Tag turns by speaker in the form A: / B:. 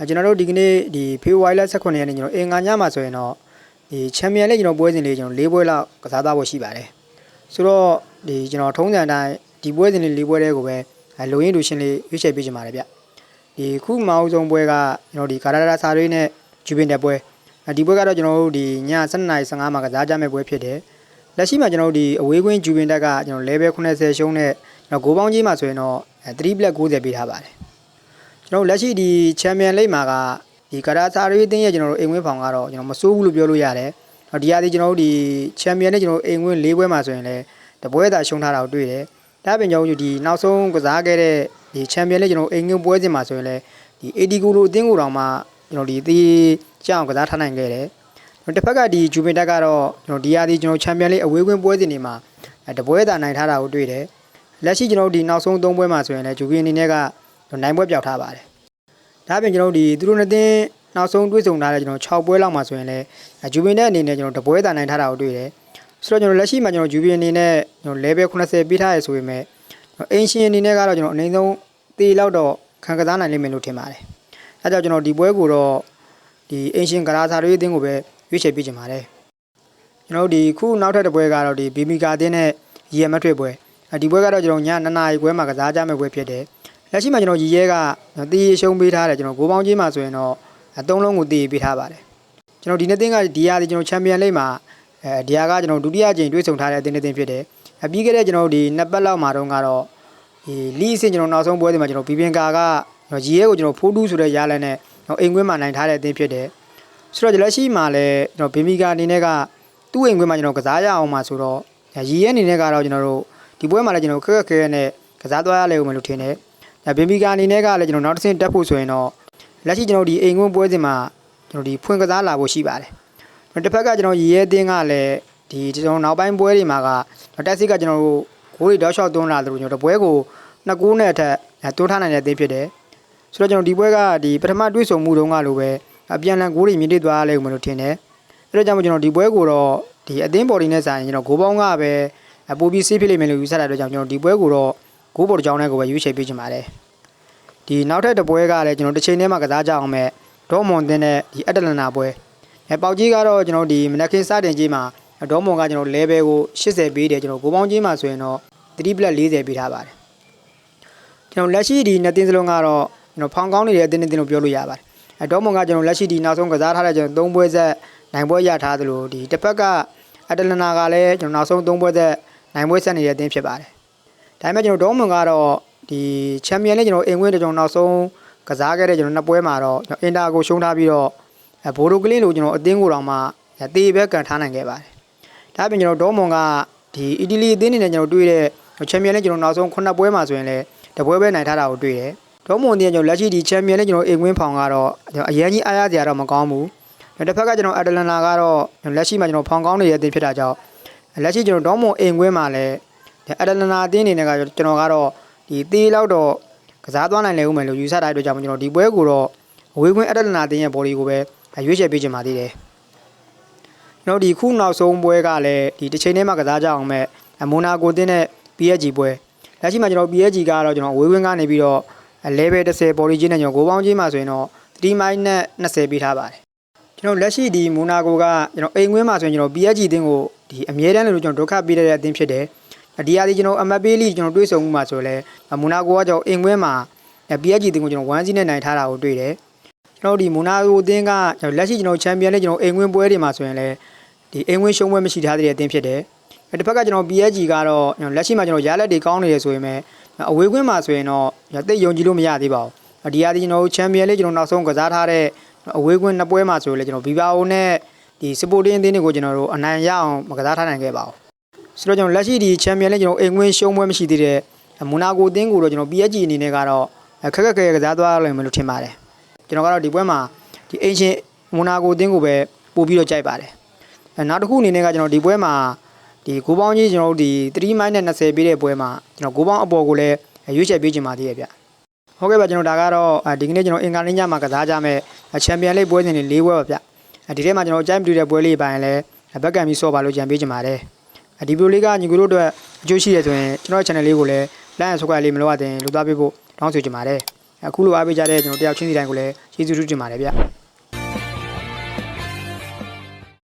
A: ကျွန်တော်တို့ဒီကနေ့ဒီဖေဖော်ဝါရီလ18ရက်နေ့ကျွန်တော်အင်္ဂါညမှာဆိုရင်တော့ဒီချန်ပီယံလိကျွန်တော်ပွဲစဉ်လေးကျွန်တော်၄ပွဲလောက်ကစားသွားဖို့ရှိပါတယ်ဆိုတော့ဒီကျွန်တော်ထုံးစံတိုင်းဒီပွဲစဉ်လေး၄ပွဲတည်းကိုပဲလိုရင်းလူရှင်လေးရွေးချယ်ပေးချင်ပါတယ်ဗျဒီခုမအောင်ဆုံးပွဲကကျွန်တော်ဒီကာရာစာရေးနဲ့ဂျူပင်တက်ပွဲဒီပွဲကတော့ကျွန်တော်တို့ဒီည7:15မှာကစားကြမယ့်ပွဲဖြစ်တယ်လက်ရှိမှာကျွန်တော်တို့ဒီအဝေးကွင်းဂျူပင်တက်ကကျွန်တော် level 80ရှုံးနဲ့ကျွန်တော်ဂိုးပေါင်းကြီးမှာဆိုရင်တော့3 black 90ပေးထားပါတယ်ကျွန်တော်လက်ရှိဒီချန်ပီယံလိမှာကဒီကာရာစာရေးအသင်းရဲ့ကျွန်တော်တို့အိမ်ဝင်းဖောင်ကတော့ကျွန်တော်မစိုးဘူးလို့ပြောလို့ရတယ်ဒီဟာဒီကျွန်တော်တို့ဒီချန်ပီယံနဲ့ကျွန်တော်အိမ်ဝင်း၄ပွဲမှာဆိုရင်လည်းတပွဲသာရှုံးထားတာကိုတွေ့တယ်ဒါပြင်ကျွန်တော်တို့ဒီနောက်ဆုံးကစားခဲ့တဲ့ဒီချန်ပီယံနဲ့ကျွန်တော်အိမ်ငင်းပွဲစဉ်မှာဆိုရင်လည်းဒီ80ကိုလိုအသင်းကိုတောင်မှကျွန်တော်ဒီသေကြောင်ကစားထားနိုင်ခဲ့တယ်တစ်ဖက်ကဒီဂျူပင်တက်ကတော့ကျွန်တော်ဒီဟာဒီကျွန်တော်ချန်ပီယံလိအဝေးကွင်းပွဲစဉ်တွေမှာတပွဲသာနိုင်ထားတာကိုတွေ့တယ်လက်ရှိကျွန်တော်ဒီနောက်ဆုံး3ပွဲမှာဆိုရင်လည်းဂျူပင်အနေနဲ့ကနိုင်ပွဲပြောက်ထားပါတယ်ဒါပြင်ကျွန်တော်ဒီသူတို့နှစ်သင်းနောက်ဆုံးတွေ့ဆုံထားတဲ့ကျွန်တော်6ပွဲလောက်မှာဆိုရင်လည်းဂျူပင်တက်အနေနဲ့ကျွန်တော်တပွဲသာနိုင်ထားတာကိုတွေ့တယ်ဆိုတော့ကျွန်တော်လက်ရှိမှာကျွန်တော်ဂျူပင်အနေနဲ့ကျွန်တော် level 80ပေးထားရဆိုပေမဲ့အင်ရှင်အနေနဲ့ကတော့ကျွန်တော်အနည်းဆုံးသေလောက်တော့ခံကစားနိုင်လိမ့်မယ်လို့ထင်ပါတယ်အဲကြောင့်ကျွန်တော်ဒီပွဲကိုတော့ဒီအင်ရှင်ကရာစာရေးအသင်းကိုပဲရွေးချယ်ပေးချင်ပါတယ်ကျွန်တော်ဒီခုနောက်ထပ်တစ်ပွဲကတော့ဒီဘီမီကာအသင်းနဲ့ရီယမတ်ထွေပွဲဒီပွဲကတော့ကျွန်တော်ည2နာရီခွဲမှာကစားကြမယ့်ပွဲဖြစ်တယ်လက်ရှိမှာကျွန်တော်ရီရဲကတေးရှုံးပေးထားတယ်ကျွန်တော်ဂိုးပေါင်းကြီးမှာဆိုရင်တော့3လုံးကိုတေးပေးထားပါတယ်ကျွန်တော်ဒီနေ့သင်းကဒီဟာဒီကျွန်တော်ချန်ပီယံလိမှာဒီဟာကကျွန်တော်ဒုတိယကြိမ်တွေ့ဆုံထားတဲ့အသင်းတစ်သင်းဖြစ်တယ်ပြီးခဲ့တဲ့ကျွန်တော်ဒီ2ပတ်လောက်မှာတော့ကတော့ဒီလီအဆင့်ကျွန်တော်နောက်ဆုံးပွဲတွေမှာကျွန်တော်ဘီပင်ကာကရီရဲကိုကျွန်တော်ဖိုးတူးဆိုတဲ့ရလန်းနဲ့အိမ်ကွင်းမှာနိုင်ထားတဲ့အသင်းဖြစ်တယ်ဆိုတော့လက်ရှိမှာလည်းကျွန်တော်ဘီမီကာအနေနဲ့ကသူ့အိမ်ကွင်းမှာကျွန်တော်ကစားရအောင်မှာဆိုတော့ရီရဲအနေနဲ့ကတော့ကျွန်တော်တို့ဒီပွဲမှာလည်းကျွန်တော်ခက်ခက်ခဲနဲ့ကစားသွားရလိမ့်မယ်လို့ထင်တယ်ဘီမီကာအနေနဲ့ကလည်းကျွန်တော်နောက်တစ်ဆင့်တက်ဖို့ဆိုရင်တော့လက်ရှိကျွန်တော်ဒီအိမ်ကွင်းပွဲစဉ်မှာကျွန်တော်ဒီဖွင့်ကစားလာဖို့ရှိပါတယ်တစ်ဖက်ကကျွန်တော်ရီရဲအသင်းကလည်းဒီကျွန်တော်နောက်ပိုင်းပွဲတွေမှာကတက်စစ်ကကျွန်တော်တို့ဂိုးတွေတောက်လျှောက်သွန်းလာသလိုကျွန်တော်ပွဲကို2ဂိုးနဲ့အထက်တွန်းထားနိုင်တဲ့အသင်းဖြစ်တယ်ဆိုတော့ကျွန်တော်ဒီပွဲကဒီပထမတွေ့ဆုံမှုတုန်းကလိုပဲအပြန်လန်ဂိုးတွေမြင့်တက်သွားလိမ့်မယ်လို့ထင်တယ်အဲဒါကြောင့်ကျွန်တော်ဒီပွဲကိုတော့ဒီအသင်းဘော်ဒီနဲ့ဆိုင်ကျွန်တော်ဂိုးပေါင်းကပဲပိုပြီးဆေးဖြစ်လိမ့်မယ်လို့ယူဆတဲ့အတွက်ကြောင့်ကျွန်တော်ဒီပွဲကိုတော့ဂိုးဘော်တစ်ကြောင်းနဲ့ကိုပဲရွေးချယ်ပေးချင်ပါတယ်ဒီနောက်ထပ်တစ်ပွဲကလည်းကျွန်တော်တစ်ချိန်တည်းမှာကစားကြအောင်မဲ့ဒေါမွန်တင်တဲ့ဒီအက်တလန်နာပွဲပေါက်ကြီးကတော့ကျွန်တော်ဒီမနက်ခင်းစတင်ကြီးမှာဒေါမွန်ကကျွန်တော် level ကို80ပေးတယ်ကျွန်တော်ဂိုးပေါင်းကြီးမှာဆိုရင်တော့3 black 40ပေးထားပါတယ်ကျွန်တော်လက်ရှိဒီနှစ်သင်းစလုံးကတော့ကျွန်တော်ဖောင်ကောင်းနေတဲ့အသင်းတွေလို့ပြောလို့ရပါတယ်ဒေါမွန်ကကျွန်တော်လက်ရှိဒီနောက်ဆုံးကစားထားတဲ့ကျွန်တော်3ပွဲဆက်နိုင်ပွဲရထားသလိုဒီတစ်ဖက်ကအက်တလန်နာကလည်းကျွန်တော်နောက်ဆုံး3ပွဲဆက်နိုင်ပွဲဆက်နေတဲ့အသင်းဖြစ်ပါတယ်ဒါပေမဲ့ကျွန်တော်ဒေါမွန်ကတော့ဒီချန်ပီယံနဲ့ကျွန်တော်အင်္ဂွင်းကျွန်တော်နောက်ဆုံးကစားခဲ့တဲ့ကျွန်တော်2ပွဲမှာတော့အင်တာကိုရှုံးထားပြီးတော့ဘိုဒိုကလင်းလို့ကျွန်တော်အသင်းကိုတောင်မှတေးပဲကန်ထားနိုင်ခဲ့ပါတယ်ဒါပြင်ကျွန်တော်ဒေါမွန်ကဒီအီတလီအသင်းနေနဲ့ကျွန်တော်တွေ့တဲ့ချန်ပီယံနဲ့ကျွန်တော်နောက်ဆုံး9ပွဲမှာဆိုရင်လည်းတပွဲပဲနိုင်ထားတာကိုတွေ့တယ်ဒေါမွန်အသင်းကျွန်တော်လက်ရှိဒီချန်ပီယံနဲ့ကျွန်တော်အင်္ဂွင်းဖောင်ကတော့အရင်ကြီးအားရစရာတော့မကောင်းဘူးတစ်ဖက်ကကျွန်တော်အက်တလန်နာကတော့လက်ရှိမှာကျွန်တော်ဖောင်ကောင်းနေတဲ့အသင်းဖြစ်တာကြောင့်လက်ရှိကျွန်တော်ဒေါမွန်အင်္ဂွင်းမှာလည်းအက်တလန်နာအသင်းနေနဲ့ကကျွန်တော်ကတော့ဒီသေးလောက်တော့ကစားသွားနိုင်လေဦးမယ်လို့ယူဆတဲ့အတွက်ကြောင့်ကျွန်တော်ဒီပွဲကိုတော့အဝေးကွင်းအက်တလန်နာအသင်းရဲ့ဘော်ဒီကိုပဲရွေးချယ်ပေးချင်ပါသေးတယ်ကျွန်တော်ဒီခုနောက်ဆုံးပွဲကလည်းဒီတစ်ချိန်တည်းမှာကစားကြအောင်မဲ့မိုနာကိုတင်းနဲ့ PSG ပွဲလက်ရှိမှာကျွန်တော် PSG ကတော့ကျွန်တော်အဝေးကွင်းကနေပြီးတော့ level 10ဘော်ဒီချင်းနဲ့ကျွန်တော်ဂိုးပေါင်းချင်းမှာဆိုရင်တော့3 minus 20ပေးထားပါတယ်ကျွန်တော်လက်ရှိဒီမိုနာကိုကကျွန်တော်အိမ်ကွင်းမှာဆိုရင်ကျွန်တော် PSG အသင်းကိုဒီအမြဲတမ်းလို့ကျွန်တော်ဒုက္ခပေးတဲ့အသင်းဖြစ်တယ်ဒီဟာဒီကျွန်တော်အမတ်ပေးလိကျွန်တော်တွေးဆုံမှုမှာဆိုလဲမိုနာကိုကကျွန်တော်အင်ကွင်းမှာ PSG အသင်းကိုကျွန်တော်1-0နဲ့နိုင်ထားတာကိုတွေ့တယ်ကျွန်တော်ဒီမိုနာကိုအသင်းကလက်ရှိကျွန်တော်ချန်ပီယံနဲ့ကျွန်တော်အင်ကွင်းပွဲတွေမှာဆိုရင်လဲဒီအင်ကွင်းရှုံးပွဲမရှိထားတဲ့အသင်းဖြစ်တယ်တစ်ဖက်ကကျွန်တော် PSG ကတော့လက်ရှိမှာကျွန်တော်ရလက်တွေကောင်းနေရဆိုရင်ပဲအဝေးကွင်းမှာဆိုရင်တော့တိတ်ယုံကြည်လို့မရသေးပါဘူးဒီဟာဒီကျွန်တော်ချန်ပီယံလေးကျွန်တော်နောက်ဆုံးကစားထားတဲ့အဝေးကွင်း2ပွဲမှာဆိုလဲကျွန်တော်ဘီဘာအိုနဲ့ဒီစပိုတင်းအသင်းတွေကိုကျွန်တော်တို့အနိုင်ရအောင်မကစားထားနိုင်ခဲ့ပါဘူးဆိုတော့ကျွန်တော်လက်ရှိဒီချန်ပီယံလေးကျွန်တော်အင်ကွင်းရှုံးပွဲမရှိသေးတဲ့မိုနာကိုအသင်းကိုတော့ကျွန်တော် PSG အနေနဲ့ကတော့ခက်ခက်ခဲကစားသွားလိမ့်မယ်လို့ထင်ပါတယ်ကျွန်တော်ကတော့ဒီပွဲမှာဒီအင်ရှင်မိုနာကိုအသင်းကိုပဲပို့ပြီးတော့ကြိုက်ပါတယ်နောက်တစ်ခုအနေနဲ့ကကျွန်တော်ဒီပွဲမှာဒီဂိုးပေါင်းကြီးကျွန်တော်တို့ဒီ3 minus 20ပေးတဲ့ပွဲမှာကျွန်တော်ဂိုးပေါင်းအပေါ်ကိုလည်းရွေးချယ်ပေးချင်ပါသေးရဲ့ဗျဟုတ်ကဲ့ပါကျွန်တော်ဒါကတော့ဒီကနေ့ကျွန်တော်အင်္ဂါနေ့ညမှာကစားကြမယ့်ချန်ပီယံလိပွဲစဉ်တွေ၄ပွဲပါဗျဒီထဲမှာကျွန်တော်အကြိုက်မတူတဲ့ပွဲလေးပိုင်းလည်းဘက်ကံပြီးဆော့ပါလို့ကြံပေးချင်ပါတယ်ဒီဗီဒီယိုလေးကညီကိုတို့အတွက်အကျိုးရှိရဆိုရင်ကျွန်တော် channel လေးကိုလည်း like and subscribe လေးမလုပ်ရသေးရင်လုပ်သားပေးဖို့တောင်းဆိုချင်ပါတယ် အခုလိုအားပေးကြတဲ့ကျွန်တော်တယောက်ချင်းစီတိုင်းကိုလည်းကျေးဇူးတင်ပါတယ်ဗျ